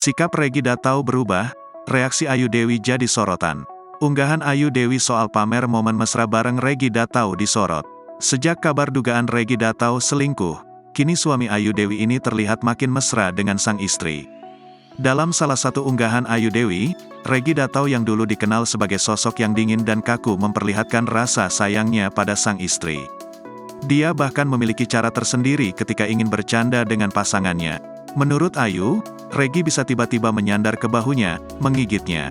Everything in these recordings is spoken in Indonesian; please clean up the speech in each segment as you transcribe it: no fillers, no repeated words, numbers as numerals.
Sikap Regi Datau berubah, reaksi Ayu Dewi jadi sorotan. Unggahan Ayu Dewi soal pamer momen mesra bareng Regi Datau disorot. Sejak kabar dugaan Regi Datau selingkuh, kini suami Ayu Dewi ini terlihat makin mesra dengan sang istri. Dalam salah satu unggahan Ayu Dewi, Regi Datau yang dulu dikenal sebagai sosok yang dingin dan kaku memperlihatkan rasa sayangnya pada sang istri. Dia bahkan memiliki cara tersendiri ketika ingin bercanda dengan pasangannya. Menurut Ayu, Regi bisa tiba-tiba menyandar ke bahunya, menggigitnya.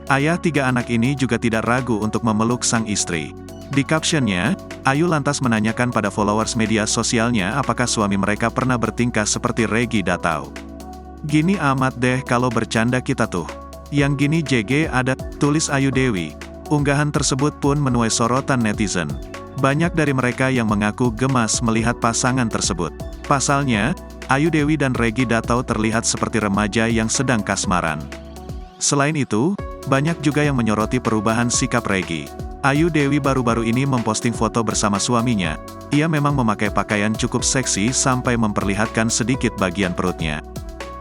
Ayah 3 anak ini juga tidak ragu untuk memeluk sang istri. Di captionnya, Ayu lantas menanyakan pada followers media sosialnya apakah suami mereka pernah bertingkah seperti Regi Datau. "Gini amat deh kalau bercanda kita tuh. Yang gini JG ada," tulis Ayu Dewi. Unggahan tersebut pun menuai sorotan netizen. Banyak dari mereka yang mengaku gemas melihat pasangan tersebut. Pasalnya, Ayu Dewi dan Regi Datau terlihat seperti remaja yang sedang kasmaran. Selain itu, banyak juga yang menyoroti perubahan sikap Regi. Ayu Dewi baru-baru ini memposting foto bersama suaminya. Ia memang memakai pakaian cukup seksi sampai memperlihatkan sedikit bagian perutnya.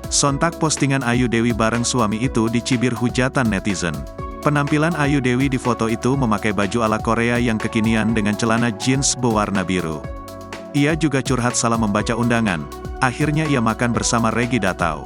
Sontak postingan Ayu Dewi bareng suami itu dicibir hujatan netizen. Penampilan Ayu Dewi di foto itu memakai baju ala Korea yang kekinian dengan celana jeans berwarna biru. Ia juga curhat salah membaca undangan. Akhirnya ia makan bersama Regi Datau.